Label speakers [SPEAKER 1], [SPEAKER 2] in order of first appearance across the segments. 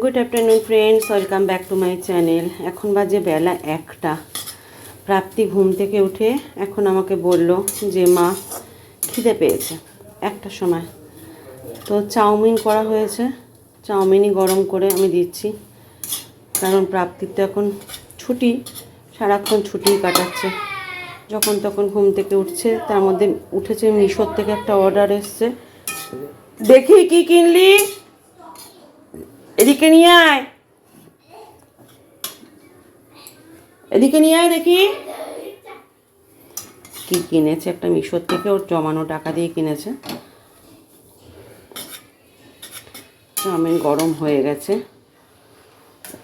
[SPEAKER 1] Good afternoon friends, welcome back to my channel. এখন বাজে বেলা 1টা। প্রাপ্তি ঘুম থেকে উঠে এখন আমাকে বলল যে মা খিদে পেয়েছে 1টার সময়। তো চাউমিন করা হয়েছে, চাউমিনই গরম করে আমি দিচ্ছি। কারণ প্রাপ্তির তো এখন ছুটি, সারাক্ষণ ছুটিই কাটাচ্ছে। যখন তখন ঘুম থেকে উঠছে, তার মধ্যে উঠেছে মিশোর থেকে একটা অর্ডার এসছে। দেখি কি কিনলি, এদিকে নিয়ে আয়, এদিকে নিয়ে আয় দেখি কি কিনেছে। একটা মিশোর থেকে ওর জমানো টাকা দিয়ে কিনেছে। চাউমিন গরম হয়ে গেছে।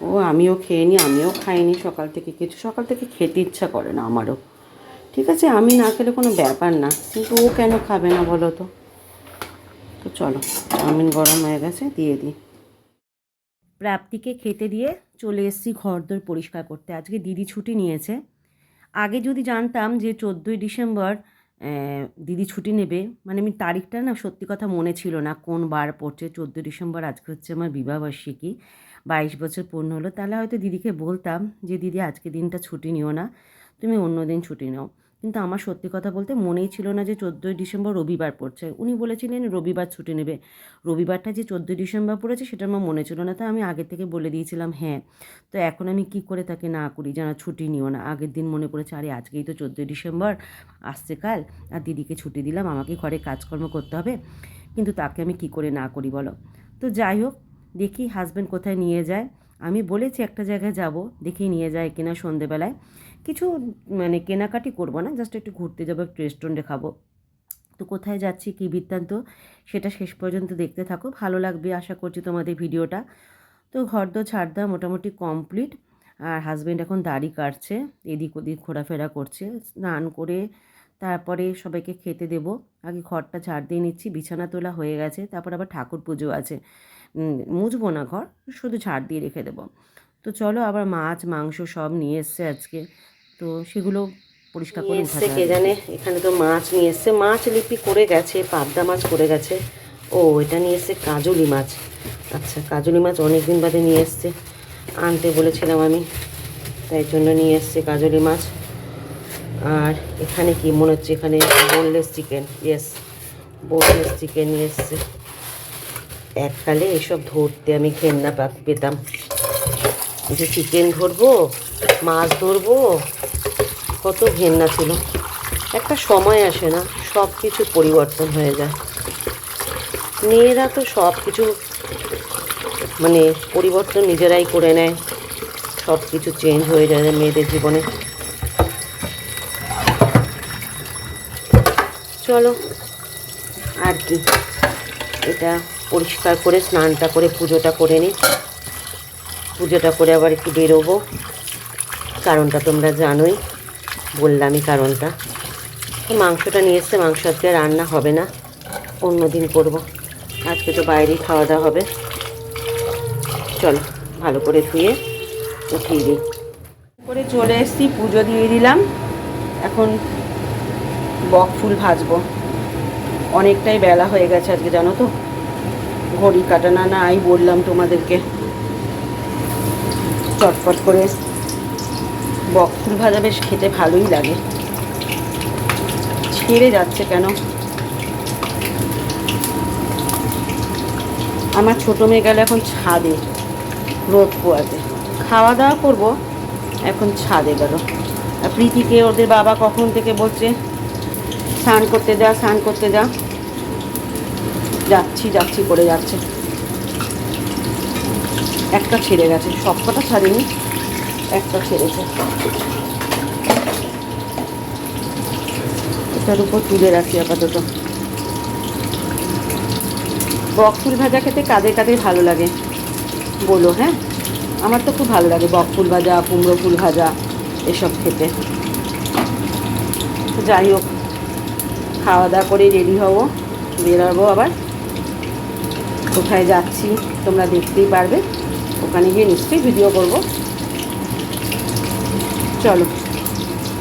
[SPEAKER 1] ও আমিও খেয়ে নি, আমিও খাইনি সকাল থেকে কিছু। সকাল থেকে খেতে ইচ্ছা করে না আমারও। ঠিক আছে, আমি না খেলে কোনো ব্যাপার না, কিন্তু ও কেন খাবে না বলো তো। তো চলো, চাউমিন গরম হয়ে গেছে, দিয়ে দিই। প্রাপ্তিকে খেতে দিয়ে চলে এসেছি ঘরদোর পরিষ্কার করতে। আজকে দিদি ছুটি নিয়েছে। আগে যদি জানতাম যে 14ই ডিসেম্বর দিদি ছুটি নেবে, মানে আমি তারিখটা না সত্যি কথা মনে ছিল না কোন বার পড়ছে। 14 ডিসেম্বর আজকে হচ্ছে আমার বিবাহবার্ষিকী, 22 বছর পূর্ণ হলো। তাহলে হয়তো দিদিকে বলতাম যে দিদি আজকে দিনটা ছুটি নিও না, তুমি অন্য দিন ছুটি নাও। কিন্তু আমার সত্যি কথা বলতে মনেই ছিল না যে 14ই ডিসেম্বর রবিবার পড়ছে। উনি বলেছিলেন রবিবার ছুটি নেবে। রবিবারটা যে 14ই ডিসেম্বর পড়েছে সেটা আমার মনে ছিল না, তো আমি আগে থেকে বলে দিয়েছিলাম হ্যাঁ। তো এখন আমি কি করে তাকে না করি, জানা ছুটি নিও না। আগের দিন মনে করেছে আরে আজকেই তো 14ই ডিসেম্বর, আসছে কাল, আর দিদিকে ছুটি দিলাম, আমাকে ঘরে কাজকর্ম করতে হবে। কিন্তু তাকে আমি কি করে না করি বলো। তো যাই হোক, দেখি হাজব্যান্ড কোথায় নিয়ে যায়। আমি বলেছি একটা জায়গায় যাব, দেখি নিয়ে যায় কিনা। সন্ধেবেলায় কিছু মানে কেনাকাটি করবো না, জাস্ট একটু ঘুরতে যাবো, একটু রেস্টুরেন্টে খাবো। তো কোথায় যাচ্ছি কী বৃত্তান্ত সেটা শেষ পর্যন্ত দেখতে থাকো, ভালো লাগবে আশা করছি তোমাদের ভিডিওটা। তো ঘরদোর ঝাড় দেওয়া মোটামুটি কমপ্লিট। আর হাজব্যান্ড এখন দাড়ি কাটছে, এদিক ওদিক ঘোরাফেরা করছে। স্নান করে তারপরে সবাইকে খেতে দেবো। আগে ঘরটা ঝাড় দিয়ে নিচ্ছি, বিছানা তোলা হয়ে গেছে। তারপর আবার ঠাকুর পুজো আছে, মুছবো না ঘর, শুধু ঝাড় দিয়ে রেখে দেবো। তো চলো, আবার মাছ মাংস সব নিয়ে এসছে আজকে, তো সেগুলো পরিষ্কার করে উঠাতে হবে। কে জানে, এখানে তো মাছ নিয়ে এসছে। মাছ লিপি করে গেছে, পাবদা মাছ করে গেছে। ও এটা নিয়ে এসছে কাজলি মাছ। আচ্ছা, কাজলি মাছ অনেক দিন বাদে নিয়ে এসছে, আনতে বলেছিলাম আমি, তাই জন্য নিয়ে এসছে কাজলি মাছ। আর এখানে কি মনে হচ্ছে, এখানে boneless chicken, yes boneless chicken নিয়ে এসছে। এককালে এসব ধরতে আমি ঘেন্না পেতাম, যে চিকেন ধরবো, মাছ ধরবো, কত ঘেন্না ছিল। একটা সময় আসে না, সব কিছু পরিবর্তন হয়ে যায়। মেয়েরা তো সব কিছু মানে পরিবর্তন নিজেরাই করে নেয়, সব কিছু চেঞ্জ হয়ে যায় মেয়েদের জীবনে। চলো আর কি, এটা পরিষ্কার করে স্নানটা করে পুজোটা করে নিই। পুজোটা করে আবার একটু বেরোবো, কারণটা তোমরা জানোই, বললামই কারণটা। মাংসটা নিয়ে এসছে, মাংস আজকে রান্না হবে না, অন্য দিন করবো। আজকে তো বাইরেই খাওয়া দাওয়া হবে। চলো ভালো করে ধুয়ে উঠিয়ে দিই। করে চলে এসেছি, পুজো দিয়ে দিলাম। এখন বক ফুল ভাজবো। অনেকটাই বেলা হয়ে গেছে আজকে, জানো তো, ঘড়ি কাটানা নাই বললাম তোমাদেরকে। চটপট করে বক ফুল ভাজা বেশ খেতে ভালোই লাগে। ছেড়ে যাচ্ছে কেন। আমার ছোটো মেয়ে গেল এখন ছাদে রোদ পোয়াতে, খাওয়া দাওয়া করবো, এখন ছাদে গেল। আর প্রীতিকে ওদের বাবা কখন থেকে বলছে স্নান করতে যা, স্নান করতে যা। যাচ্ছি যাচ্ছি করে যাচ্ছে। একটা ছেড়ে গেছে, সব কটা ছাড়েনি, একটা ছেড়েছে। এটার উপর তুলে রাখি আপাতত। বক ফুল ভাজা খেতে কাদের কাদের ভালো লাগে বলো, হ্যাঁ? আমার তো খুব ভালো লাগে বক ফুল ভাজা, কুমড়ো ফুল ভাজা, এসব খেতে। যাই হোক, খাওয়া দাওয়া করে রেডি হবো, বেরোবো। আবার কোথায় যাচ্ছি তোমরা দেখতেই পারবে, ওখানে গিয়ে নিশ্চয়ই ভিডিও করব। চলো,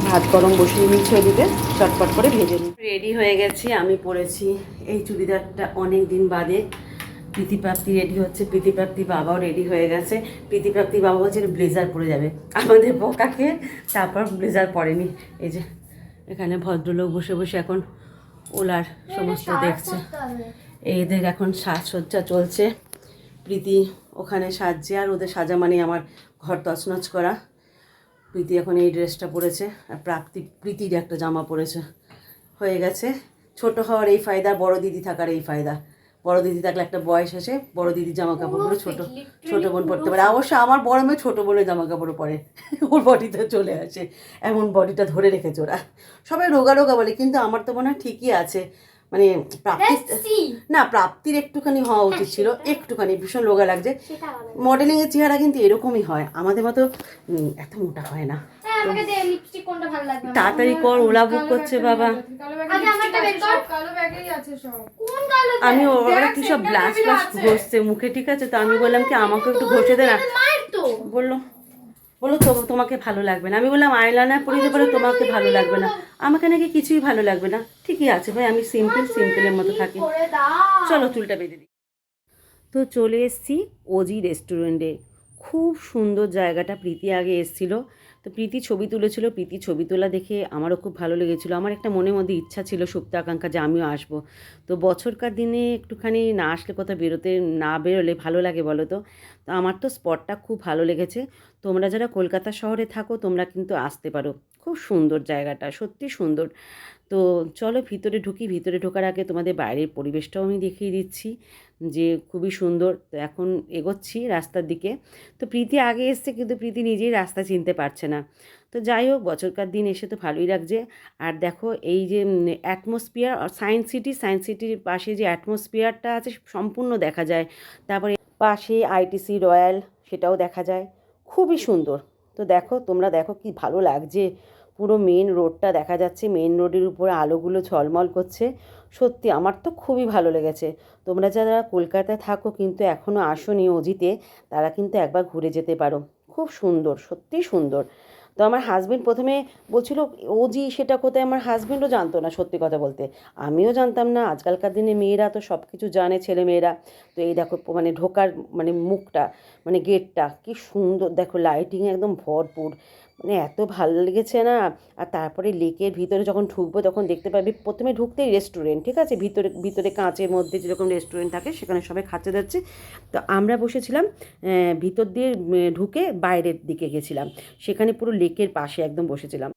[SPEAKER 1] ভাত গরম বসিয়ে নিচ্ছি ওদিকে, চটপট করে ভেজে নিই। রেডি হয়ে গেছি, আমি পরেছি এই চুড়িদারটা অনেক দিন বাদে। প্রীতিপ্রাপ্তি রেডি হচ্ছে, প্রীতিপ্রাপ্তি বাবাও রেডি হয়ে গেছে। প্রীতিপ্রাপ্তি বাবা হচ্ছে ব্লেজার পরে যাবে আমাদের বকা খেয়ে, তারপর ব্লেজার পরেনি। এই যে এখানে ভদ্রলোক বসে বসে এখন ওলার সমস্ত দেখছে। এদের এখন সাজসজ্জা চলছে, প্রীতি ওখানে সাজছে, আর ওদের সাজা মানে আমার ঘর তছনছ করা। প্রীতি এখন এই ড্রেসটা পরেছে, আর প্রীতির একটা জামা পরেছে। হয়ে গেছে। ছোট হওয়ার এই ফায়দা, বড় দিদি থাকার এই ফায়দা। বড় দিদি থাকলে একটা বয়স আসে, বড় দিদির জামা কাপড়গুলো ছোট বোন পরতে পারে। অবশ্য আমার বড় মেয়ে ছোট বোনের জামা কাপড় পরে, ওর বডিতে চলে আসে, এমন বডিটা ধরে রেখেছে ওরা। সবাই রোগা রোগা বলে, কিন্তু আমার তো মনে হয় ঠিকই আছে। মানে প্রাপ্তির একটুখানি হওয়া উচিত ছিল, একটুখানি। ভীষণ রোগা লাগছে। মডেলিংয়ের চেহারা কিন্তু এরকমই হয়, আমাদের মতো এত মোটা হয় না। তাড়াতাড়ি কর, ওলা বুক করছে বাবা। আমি ওরা কি সব ব্লাশ ব্লাশ ঘষছে মুখে, ঠিক আছে? তো আমি বললাম কি আমাকে একটু ঘষে দে না। বললো তো তোমাকে ভালো লাগবে না। আমি বললাম আইলাইনার পরিয়ে দেবো, তোমাকে ভালো লাগবে না। আমাকে নাকি কিছুই ভালো লাগবে না। ঠিকই আছে ভাই, আমি সিম্পলের মতো থাকি। চলো চুলটা বেঁধে দিই। তো চলে এসেছি ওজি রেস্টুরেন্টে। খুব সুন্দর জায়গাটা। প্রীতি আগে এসেছিলো, তো প্রীতি ছবি তুলেছিল। প্রীতি ছবি তোলা দেখে আমারও খুব ভালো লেগেছিলো। আমার একটা মনের মধ্যে ইচ্ছা ছিল, সুপ্ত আকাঙ্ক্ষা, যে আমিও আসবো। তো বছরকার দিনে একটুখানি না আসলে কোথাও না বেরোলে ভালো লাগে বলো তো? তো আমার তো স্পটটা খুব ভালো লেগেছে। তোমরা যারা কলকাতা শহরে থাকো তোমরা কিন্তু আসতে পারো। খুব সুন্দর জায়গাটা, সত্যি সুন্দর। তো চলো ভিতরে ঢুকি। ভিতরে ঢোকার আগে তোমাদের বাইরের পরিবেশটাও আমি দেখিয়ে দিচ্ছি, যে খুবই সুন্দর। তো এখন এগোচ্ছি রাস্তার দিকে। তো প্রীতি আগে এসছে, কিন্তু প্রীতি নিজেই রাস্তা চিনতে পারছে না। তো যাই হোক, বছরকার দিন এসে তো ভালোই লাগছে। আর দেখো এই যে অ্যাটমসফিয়ার, সায়েন্স সিটির পাশে যে অ্যাটমসফিয়ারটা আছে সম্পূর্ণ দেখা যায়। তারপরে পাশে আইটিসি রয়্যাল, সেটাও দেখা যায়। খুবই সুন্দর। তো দেখো, তোমরা দেখো কি ভালো লাগছে। পুরো মেন রোডটা দেখা যাচ্ছে, মেন রোডের উপরে আলোগুলো ঝলমল করছে। সত্যি আমার তো খুবই ভালো লেগেছে। তোমরা যারা কলকাতায় থাকো কিন্তু এখনও আসোনি ওজিতে, তারা কিন্তু একবার ঘুরে যেতে পারো। খুব সুন্দর, সত্যিই সুন্দর। তো আমার হাজবেন্ড প্রথমে বলছিল ওজি সেটা কোথায়, আমার হাজবেন্ডও জানতো না, সত্যি কথা বলতে। আমিও জানতাম না। আজকালকার দিনে মেয়েরা তো সব কিছু জানে, ছেলে মেয়েরা। তো এই দেখো মানে ঢোকার মানে মুখটা, মানে গেটটা কি সুন্দর, দেখো লাইটিং একদম ভরপুর, মানে এত ভালো লেগেছে না। আর তারপরে লেকের ভিতরে যখন ঢুকবো তখন দেখতে পাবি, প্রথমে ঢুকতেই রেস্টুরেন্ট, ঠিক আছে? ভিতরে কাঁচের মধ্যে যেরকম রেস্টুরেন্ট থাকে সেখানে সবাই খাচ্ছে যাচ্ছে। তো আমরা বসেছিলাম ভিতর দিয়ে ঢুকে বাইরের দিকে গেছিলাম, সেখানে পুরো লেকের পাশে একদম বসেছিলাম।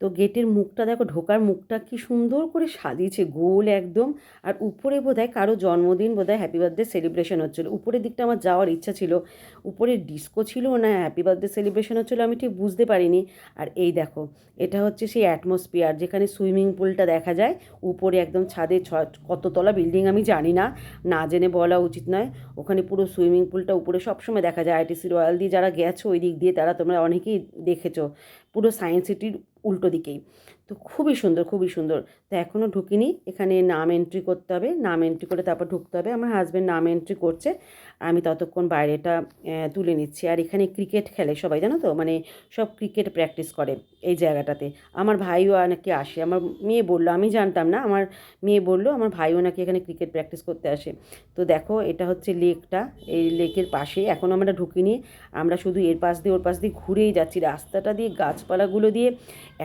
[SPEAKER 1] তো গেটের মুখটা দেখো, ঢোকার মুখটা কি সুন্দর করে সাজিয়েছে, গোল একদম। আর উপরে বোধহয় কারো জন্মদিন, বোধহয় হ্যাপি বার্থডে সেলিব্রেশন হচ্ছিলো। উপরের দিকটা আমার যাওয়ার ইচ্ছা ছিল। উপরে ডিস্কো ছিল না হ্যাপি বার্থডে সেলিব্রেশন হচ্ছিলো, আমি ঠিক বুঝতে পারিনি। আর এই দেখো, এটা হচ্ছে সেই অ্যাটমসফিয়ার যেখানে সুইমিং পুলটা দেখা যায় উপরে একদম ছাদে। কততলা বিল্ডিং আমি জানি না, না জেনে বলা উচিত নয়। ওখানে পুরো সুইমিং পুলটা উপরে সবসময় দেখা যায়। আইটিসি রয়্যাল দিয়ে যারা গেছো ওই দিক দিয়ে, তারা তোমরা অনেকেই দেখেছো, পুরো সায়েন্স সিটির উল্টো দিকেই। তো খুবই সুন্দর, খুবই সুন্দর। তো এখনও ঢুকিনি, এখানে নাম এন্ট্রি করতে হবে, নাম এন্ট্রি করে তারপর ঢুকতে হবে। আমার হাজব্যান্ড নাম এন্ট্রি করছে, আমি ততক্ষণ বাইরেটা তুলে নিচ্ছি। আর এখানে ক্রিকেট খেলে সবাই, জানো তো? মানে সব ক্রিকেট প্র্যাকটিস করে এই জায়গাটাতে। আমার ভাইও নাকি আসে, আমার মেয়ে বললো, আমি জানতাম না, আমার মেয়ে বললো আমার ভাইও নাকি এখানে ক্রিকেট প্র্যাকটিস করতে আসে। তো দেখো এটা হচ্ছে লেকটা, এই লেকের পাশে এখনও আমরা ঢুকিনি। আমরা শুধু এর পাশ দিয়ে ওর পাশ দিয়ে ঘুরেই যাচ্ছি, রাস্তাটা দিয়ে গাছপালাগুলো দিয়ে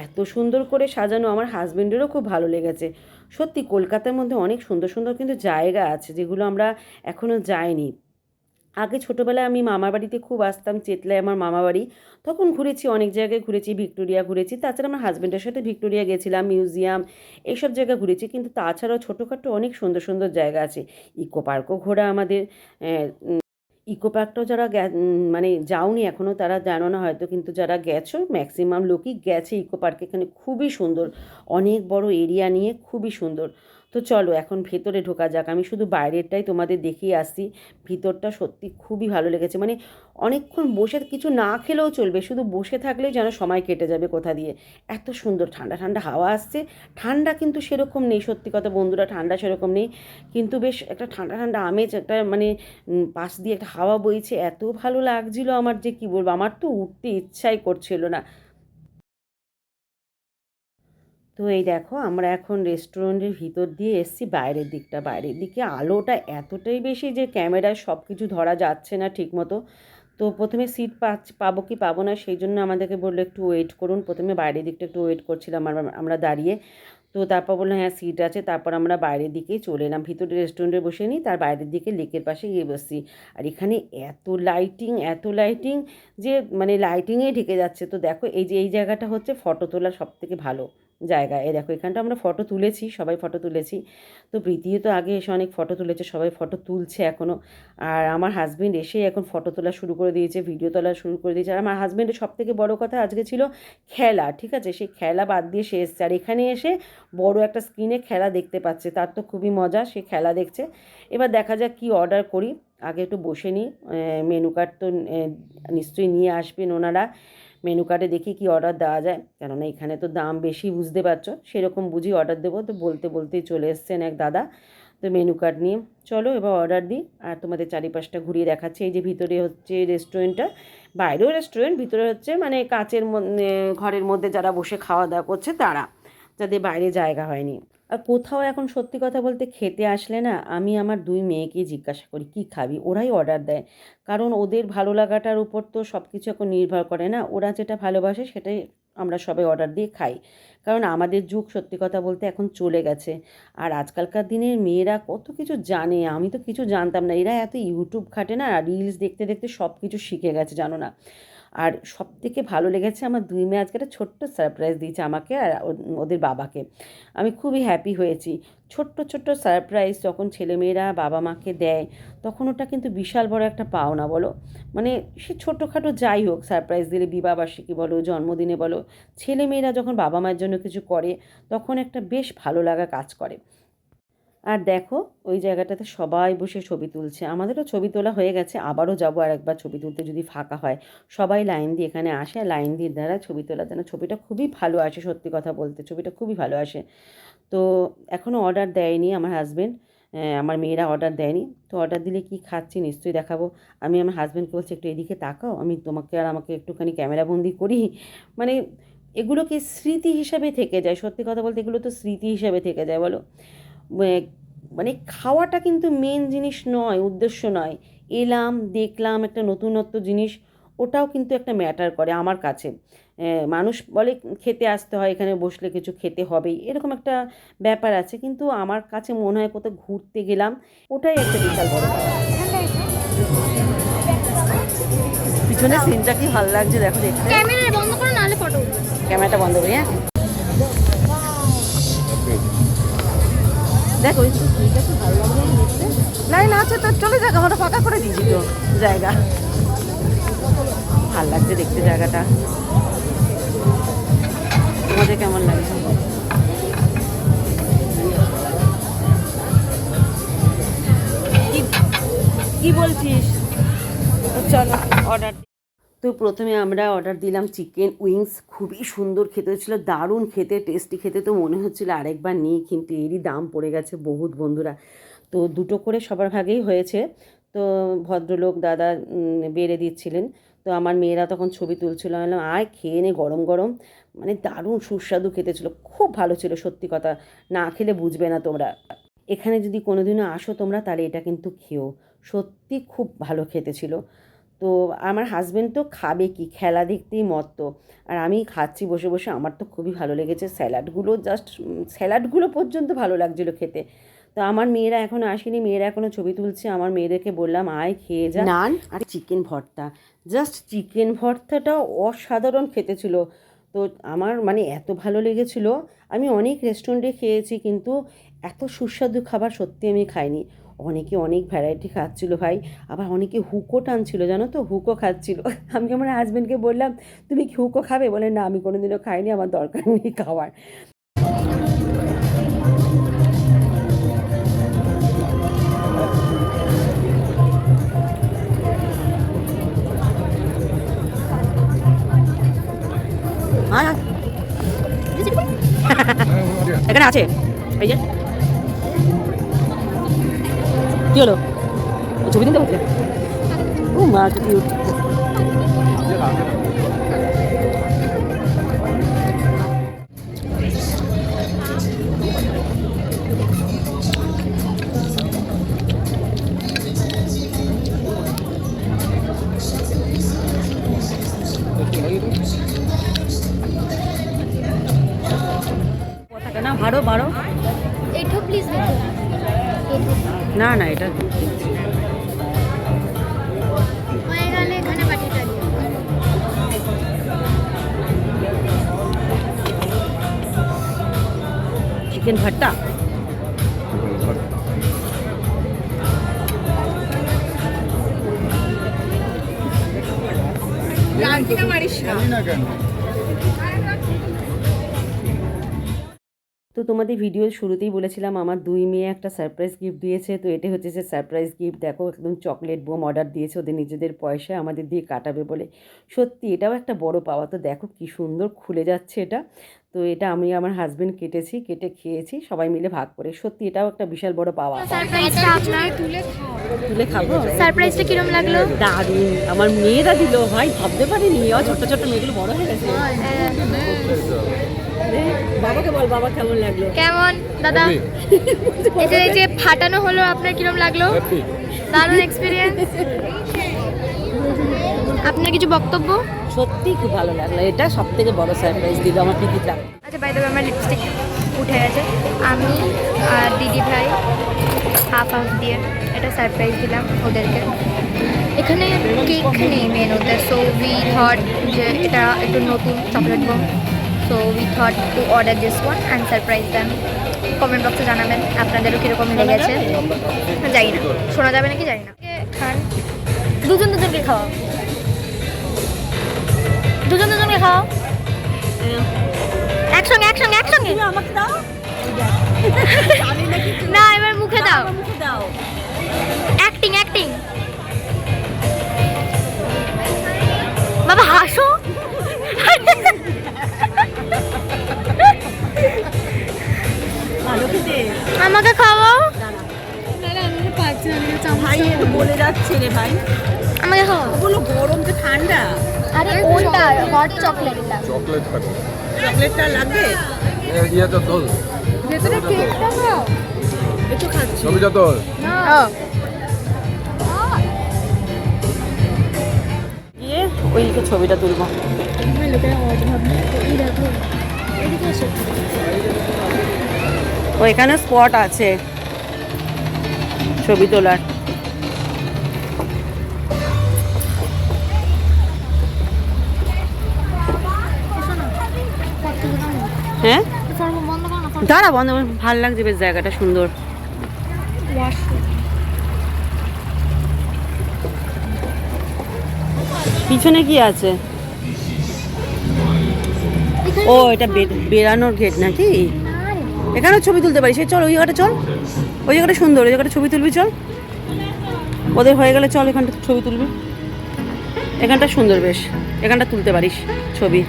[SPEAKER 1] এত সুন্দর করে সাজানো। আমার হাজবেন্ডেরও খুব ভালো লেগেছে। সত্যি কলকাতার মধ্যে অনেক সুন্দর সুন্দর কিন্তু জায়গা আছে যেগুলো আমরা এখনও যাইনি। আগে ছোটোবেলায় আমি মামার বাড়িতে খুব আসতাম, চেতলায় আমার মামা বাড়ি, তখন ঘুরেছি, অনেক জায়গায় ঘুরেছি, ভিক্টোরিয়া ঘুরেছি। তাছাড়া আমার হাজব্যান্ডের সাথে ভিক্টোরিয়া গেছিলাম, মিউজিয়াম, এইসব জায়গা ঘুরেছি। কিন্তু তাছাড়াও ছোটোখাটো অনেক সুন্দর সুন্দর জায়গা আছে। ইকো পার্কও ঘোরা আমাদের। ইকো পার্কটাও যারা মানে যাওনি এখনও তারা জানো না হয়তো, কিন্তু যারা গেছো ম্যাক্সিমাম লোকই গেছে ইকো পার্কে। এখানে খুবই সুন্দর, অনেক বড় এরিয়া নিয়ে, খুবই সুন্দর। তো চলো এখন ভেতরে ঢোকা যাক। আমি শুধু বাইরেরটাই তোমাদের দেখিয়ে আসছি, ভিতরটা সত্যি খুবই ভালো লেগেছে। মানে অনেকক্ষণ বসে কিছু না খেলেও চলবে, শুধু বসে থাকলেই যেন সময় কেটে যাবে কোথা দিয়ে। এত সুন্দর ঠান্ডা ঠান্ডা হাওয়া আসছে। ঠান্ডা কিন্তু সেরকম নেই, সত্যি কথা বন্ধুরা, ঠান্ডা সেরকম নেই, কিন্তু বেশ একটা ঠান্ডা ঠান্ডা আমেজ, একটা মানে পাশ দিয়ে একটা হাওয়া বইছে, এত ভালো লাগছিল আমার, যে কি বলবো, আমার তো উঠতে ইচ্ছাই করছিল না। তো এই দেখো আমরা এখন রেস্টুরেন্টের ভিতর দিয়ে এসেছি বাইরের দিকটা। বাইরের দিকে আলোটা এতটাই বেশি যে ক্যামেরায় সব কিছু ধরা যাচ্ছে না ঠিকমতো। তো প্রথমে সিট পাবো কি পাবো না সেই জন্য আমাদেরকে বললো একটু ওয়েট করুন। প্রথমে বাইরের দিকটা একটু ওয়েট করছিলাম আমরা দাঁড়িয়ে। তো তারপর বললো হ্যাঁ সিট আছে। তারপর আমরা বাইরের দিকেই চলে এলাম, ভিতরে রেস্টুরেন্টে বসে নিই, তার বাইরের দিকে লেকের পাশে গিয়ে বসছি। আর এখানে এত লাইটিং যে মানে লাইটিংয়ে ঢেকে যাচ্ছে। তো দেখো এই জায়গাটা হচ্ছে ফটো তোলার সবথেকে ভালো জায়গা। এই দেখো এখানটা আমরা ফটো তুলেছি, সবাই ফটো তুলেছি। তো প্রীতিও তো আগে এসে অনেক ফটো তুলেছে, সবাই ফটো তুলছে এখনও। আর আমার হাজব্যান্ড এসেই এখন ফটো তোলা শুরু করে দিয়েছে, ভিডিও তোলা শুরু করে দিয়েছে। আর আমার হাজব্যান্ডের সবথেকে বড় কথা আজকে ছিল খেলা, ঠিক আছে, সেই খেলা বাদ দিয়ে সে এসছে। আর এখানে এসে বড় একটা স্ক্রিনে খেলা দেখতে পাচ্ছে, তার তো খুবই মজা, সে খেলা দেখছে। এবার দেখা যাক কী অর্ডার করি। আগে একটু বসে নিই, মেনু কার্ড তো নিশ্চয়ই নিয়ে আসবেন ওনারা। মেনু কার্ডে দেখি কি অর্ডার দেওয়া যায়, কেননা এখানে তো দাম বেশি বুঝতে পারছো, সেরকম বুঝি অর্ডার দেবো। তো বলতেই চলে এসছেন এক দাদা। তো মেনু কার্ড নিয়ে চলো এবার অর্ডার দিই। আর তোমাদের চারিপাশটা ঘুরিয়ে দেখাচ্ছি। এই যে ভিতরে হচ্ছে রেস্টুরেন্টটা, বাইরেও রেস্টুরেন্ট, ভিতরে হচ্ছে মানে কাচের ঘরের মধ্যে যারা বসে খাওয়া দাওয়া করছে তারা, যাদের বাইরে জায়গা হয়নি। আর কোথাও এখন সত্যি কথা বলতে খেতে আসলে না, আমি আমার দুই মেয়েকেই জিজ্ঞাসা করি কী খাবি, ওরাই অর্ডার দেয়। কারণ ওদের ভালো লাগাটার উপর তো সব কিছু এখন নির্ভর করে না, ওরা যেটা ভালোবাসে সেটাই আমরা সবাই অর্ডার দিয়ে খাই। কারণ আমাদের যুগ সত্যি কথা বলতে এখন চলে গেছে। আর আজকালকার দিনের মেয়েরা কত কিছু জানে, আমি তো কিছু জানতাম না। এরা এত ইউটিউব ঘাটে না, রিলস দেখতে দেখতে সব কিছু শিখে গেছে, জানো না। আর সবথেকে ভালো লেগেছে আমার দুই মেয়ে আজকে একটা ছোট্ট সারপ্রাইজ দিয়েছে আমাকে আর ওদের বাবাকে। আমি খুবই হ্যাপি হয়েছি। ছোট্ট সারপ্রাইজ যখন ছেলেমেয়েরা বাবা মাকে দেয় তখন ওটা কিন্তু বিশাল বড় একটা পাওনা, বলো। মানে সে ছোটোখাটো যাই হোক, সারপ্রাইজ দিলে বিবাহবার্ষিকী বলো, জন্মদিনে বলো, ছেলেমেয়েরা যখন বাবা মায়ের জন্য কিছু করে তখন একটা বেশ ভালো লাগা কাজ করে। আর দেখো ওই জায়গাটাতে সবাই বসে ছবি তুলছে, আমাদেরও ছবি তোলা হয়ে গেছে, আবারও যাবো আর একবার ছবি তুলতে যদি ফাঁকা হয়। সবাই লাইন দিয়ে এখানে আসে, লাইন দিয়ে দ্বারা ছবি তোলা, যেন ছবিটা খুবই ভালো আসে, সত্যি কথা বলতে ছবিটা খুবই ভালো আসে। তো এখনও অর্ডার দেয়নি আমার হাজব্যান্ড, আমার মেয়েরা অর্ডার দেয়নি। তো অর্ডার দিলে কি খাচ্ছি নিশ্চয়ই দেখাবো। আমি আমার হাজব্যান্ডকে বলছি একটু এদিকে তাকাও, আমি তোমাকে আর আমাকে একটুখানি ক্যামেরাবন্দি করি। মানে এগুলোকে স্মৃতি হিসাবে থেকে যায়, সত্যি কথা বলতে এগুলো তো স্মৃতি হিসাবে থেকে যায়, বলো। মানে খাওয়াটা কিন্তু মেন জিনিস নয়, উদ্দেশ্য নয়। এলাম দেখলাম একটা নতুনত্ব জিনিস, ওটাও কিন্তু একটা ম্যাটার করে আমার কাছে। মানুষ বলে খেতে আসতে হয়, এখানে বসলে কিছু খেতে হবেই, এরকম একটা ব্যাপার আছে, কিন্তু আমার কাছে মনে হয় কোথাও ঘুরতে গেলাম, ওটাই একটা বিশাল বড় ব্যাপার। পিছনে সিনটা কি ভালো লাগছে দেখো দেখতে।
[SPEAKER 2] ক্যামেরা বন্ধ করো নাহলে ফটো।
[SPEAKER 1] ক্যামেরাটা বন্ধ করি, হ্যাঁ। দেখো ওই সিনটা কি ভালো লাগছে দেখতে। লাইন আছে তো চলে যাক, আমরা ফাঁকা করে দিয়েছি তো জায়গা। ভাল লাগছে দেখতে জায়গাটা, তোমাদের কেমন লাগছে? কি বলছিস? চলো অর্ডার। তো প্রথমে আমরা অর্ডার দিলাম চিকেন উইংস, খুবই সুন্দর খেতে হচ্ছিলো, দারুণ খেতে, টেস্টি খেতে। তো মনে হচ্ছিলো আরেকবার নিই, কিন্তু এরই দাম পড়ে গেছে বহুত, বন্ধুরা। তো দুটো করে সবার ভাগেই হয়েছে। তো ভদ্রলোক দাদা বেড়ে দিচ্ছিলেন। তো আমার মেয়েরা তখন ছবি তুলছিল, আমি বললাম আয় খেয়ে নে গরম গরম। মানে দারুণ সুস্বাদু খেতে ছিল, খুব ভালো ছিল, সত্যি কথা, না খেলে বুঝবে না তোমরা। এখানে যদি কোনোদিনও আসো তোমরা তাহলে এটা কিন্তু খেও, সত্যি খুব ভালো খেতে ছিল। তো আমার হাজব্যান্ড তো খাবে কি, খেলা দেখতেই মত্ত। আর আমি খাচ্ছি বসে বসে, আমার তো খুবই ভালো লেগেছে। স্যালাডগুলো পর্যন্ত ভালো লাগছিলো খেতে। তো আমার মেয়েরা এখনও আসেনি, মেয়েরা এখনও ছবি তুলছে। আমার মেয়েদেরকে বললাম আয় খেয়ে যা। নান আর চিকেন ভর্তা, জাস্ট চিকেন ভর্তাটাও অসাধারণ খেতে ছিল। তো আমার মানে এত ভালো লেগেছিলো। আমি অনেক রেস্টুরেন্টে খেয়েছি, কিন্তু এত সুস্বাদু খাবার সত্যি আমি খাইনি। অনেকে অনেক ভ্যারাইটি খাচ্ছিলো ভাই, আবার অনেকে হুকো টানছিল, জানো তো, হুকো খাচ্ছিল। আমি আমার হাজব্যান্ডকে বললাম তুমি কি হুকো খাবে, বলে না আমি কোনোদিনও খাইনি, আমার দরকার নেই খাওয়ার। হ্যাঁ এখানে আছে, এই যে কি হলো, ছবি তুলতে বলছিলে? ও মা কি কিউট। বাড়ো বাড়ো।
[SPEAKER 2] এঠো প্লিজ দেখো।
[SPEAKER 1] না না, এটা
[SPEAKER 2] হয়ে গেলে এখানে বাটিটা দিও।
[SPEAKER 1] চিকেন ভর্তা। তো তোমাদের ভিডিওর শুরুতেই বলেছিলাম আমার 2 মেয়ে একটা সারপ্রাইজ গিফট দিয়েছে। তো এটা হচ্ছে যে সারপ্রাইজ গিফট। দেখো একদম চকলেট বোম অর্ডার দিয়েছে ওদের নিজেদের পয়সায়, আমাদের দিয়ে কাটাবে বলে। সত্যি এটাও একটা বড় পাওয়া। তো দেখো কি সুন্দর খুলে যাচ্ছে এটা। তো এটা আমি আমার হাজবেন্ড কেটেছি, কেটে খেয়েছি সবাই মিলে ভাগ করে। সত্যি এটাও একটা বিশাল বড় পাওয়া।
[SPEAKER 2] সারপ্রাইজটা আপনার
[SPEAKER 1] তুলে খাবো।
[SPEAKER 2] সারপ্রাইজটা কিরম লাগলো?
[SPEAKER 1] দারুণ, আমার মেয়েরা দিল ভাই, ভাবতে পারিনি। ছোট ছোট মেয়েগুলো বড় হয়ে গেছে। বাবাকে বল, বাবা কেমন লাগলো?
[SPEAKER 2] কেমন দাদা? এই যে ফাটানো হলো, আপনার কিরম লাগলো? দারুণ এক্সপিরিয়েন্স। আপনার কিছু বক্তব্য?
[SPEAKER 1] সত্যি খুব ভালো লাগলো, এটা সব থেকে বড় সারপ্রাইজ দিল আমার টিকিট লাগলো।
[SPEAKER 2] আচ্ছা বাই দ্য ওয়ে আমার লিপস্টিক উঠে গেছে। আমি আর দিদি ভাই হাফ দিয়ে এটা সারপ্রাইজ দিলাম ওদেরকে। এখানে কেক নেই মেন ওদের, সো উই থট যে এটা একটু নতুন chocolate bomb, so we thought to order this one and surprise then. Comment বক্সে জানাবেন আপনাদেরও কীরকম লেগেছে। জানি না শোনা যাবে নাকি জানি না। খান, দুজন দুজনকে খাওয়াও, দুজন দুজনকে খাওয়াও একসঙ্গে একসঙ্গে একসঙ্গে।
[SPEAKER 1] আমাকে দাও
[SPEAKER 2] না এবার মুখে দাও,
[SPEAKER 1] মুখে দাও।
[SPEAKER 2] Acting acting. বাবা হাসো।
[SPEAKER 1] ভালো খেতে।
[SPEAKER 2] আমাকে খাওয়াও।
[SPEAKER 1] ভাই বলে যাচ্ছে রে ভাই,
[SPEAKER 2] আমাকে খাওয়াও।
[SPEAKER 1] ওগুলো গরম যে ঠান্ডা।
[SPEAKER 2] আরে কোনটা? হট চকলেটটা।
[SPEAKER 3] চকলেট খাবে
[SPEAKER 1] চকলেটটা লাগবে।
[SPEAKER 3] ইয়েটা তোল
[SPEAKER 2] ভেতরে কেকটা খাও।
[SPEAKER 1] একটু খাচ্ছি।
[SPEAKER 3] ছবিটা তোল
[SPEAKER 1] গিয়ে ওইদিকে ছবিটা তুলবো। ওইখানে স্পট আছে ছবি তোলার। হ্যাঁ দাঁড়া, বন্ধ। ভাল লাগছে বেশ, জায়গাটা সুন্দর। পিছনে কি আছে? ও এটা বেরানোর গেট নাকি? এখানেও ছবি তুলতে পারি। সে চল ওই জায়গাটা, চল ওই জায়গাটা সুন্দর, ওই জায়গাটা ছবি তুলবি। চল ওদের হয়ে গেলে চল এখানটা ছবি তুলবি। এখানটা সুন্দর বেশ, এখানটা তুলতে পারিস ছবি।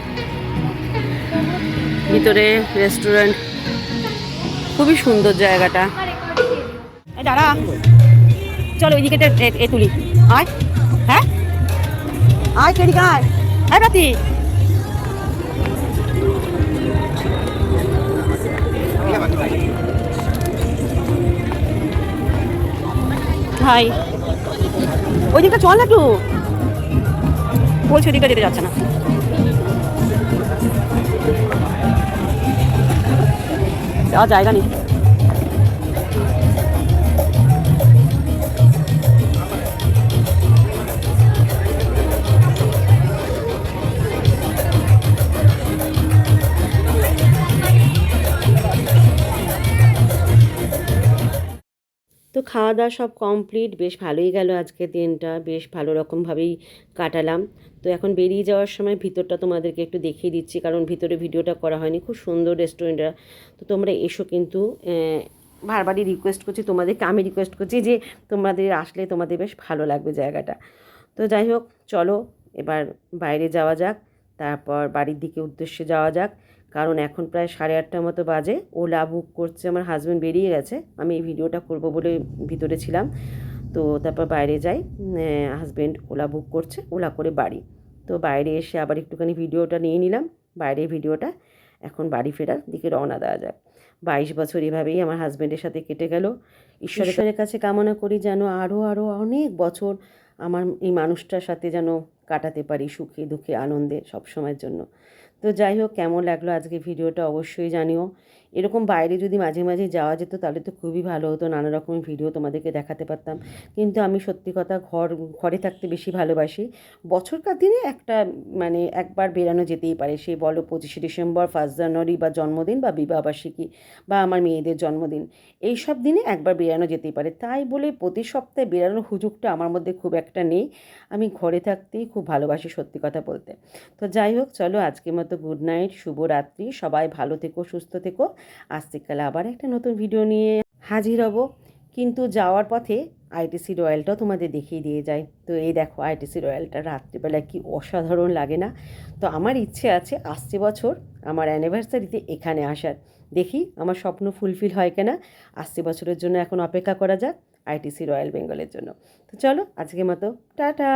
[SPEAKER 1] ভিতরে রেস্টুরেন্ট, খুবই সুন্দর জায়গাটা। দাঁড়া, চল ওই দিকে এ তুলি। আয়, হ্যাঁ আয় কেডি আয়, আয় বাতি। ভাই ওই দিকটা চল না একটু, বলছি ওদিকটা যেতে যাচ্ছে না। যাওয়ার জায়গা নেই। তো খাওয়া দাওয়া সব কমপ্লিট, বেশ ভালোই গেল আজকের দিনটা, বেশ ভালো রকমভাবেই কাটালাম। তো এখন বেরিয়ে যাওয়ার সময় ভিতরটা তোমাদেরকে একটু দেখিয়ে দিচ্ছি, কারণ ভিতরে ভিডিওটা করা হয়নি। খুব সুন্দর রেস্টুরেন্টটা। তো তোমরা এসো, কিন্তু বারবারই রিকোয়েস্ট করছি তোমাদেরকে, আমি রিকোয়েস্ট করছি যে তোমাদের আসলে তোমাদের বেশ ভালো লাগবে জায়গাটা। তো যাই হোক, চলো এবার বাইরে যাওয়া যাক, তারপর বাড়ির দিকে উদ্দেশ্যে যাওয়া যাক। কারণ এখন প্রায় 8:30 মতো বাজে। ওলা বুক করছে, আমার হাজব্যান্ড বেরিয়ে গেছে, আমি এই ভিডিওটা করব বলে ভিতরে ছিলাম। তো তারপর বাইরে যাই, হাজব্যান্ড ওলা বুক করছে, ওলা করে বাড়ি। তো বাইরে এসে আবার একটুখানি ভিডিওটা নিয়ে নিলাম, বাইরের ভিডিওটা। এখন বাড়ি ফেরার দিকে রওনা দেওয়া যাক। 22 বছর এভাবেই আমার হাজব্যান্ডের সাথে কেটে গেল। ঈশ্বরের কাছে কামনা করি যেন আরও অনেক বছর আমার এই মানুষটার সাথে যেন কাটাতে পারি সুখে দুঃখে আনন্দে সব সময়ের জন্য। তো যাই হোক, কেমন লাগলো আজকে ভিডিওটা অবশ্যই জানিও। এরকম বাইরে যদি মাঝে মাঝে যাওয়া যেত তাহলে তো খুবই ভালো হতো, নানা রকমের ভিডিও তোমাদেরকে দেখাতে পারতাম। কিন্তু আমি সত্যি কথা ঘরে থাকতে বেশি ভালোবাসি। বছরকার দিনে একটা মানে একবার বেরানো যেতেই পারে, সে বলো 25শে ডিসেম্বর, 1 জানুয়ারি বা জন্মদিন বা বিবাহবার্ষিকী বা আমার মেয়েদের জন্মদিন, এই সব দিনে একবার বেরানো যেতেই পারে। তাই বলে প্রতি সপ্তাহে বেরানোর হুজুগটা আমার মধ্যে খুব একটা নেই। আমি ঘরে থাকতেই খুব ভালোবাসি সত্যি কথা বলতে। তো যাই হোক, চলো আজকের মতো গুড নাইট, শুভরাত্রি, সবাই ভালো থেকো, সুস্থ থেকো। আসতেকালে আবার একটা নতুন ভিডিও নিয়ে হাজির হব। কিন্তু যাওয়ার পথে আইটিসি রয়্যালটাও তোমাদের দেখিয়ে দিয়ে যায়। তো এই দেখো আইটিসি রয়্যালটা রাত্রিবেলা কি অসাধারণ লাগে না? তো আমার ইচ্ছে আছে আসছে বছর আমার অ্যানিভার্সারিতে এখানে আসার। দেখি আমার স্বপ্ন ফুলফিল হয় কিনা। আসছে বছরের জন্য এখন অপেক্ষা করা যাক আইটিসি রয়্যাল বেঙ্গলের জন্য। তো চলো আজকের মতো টাটা।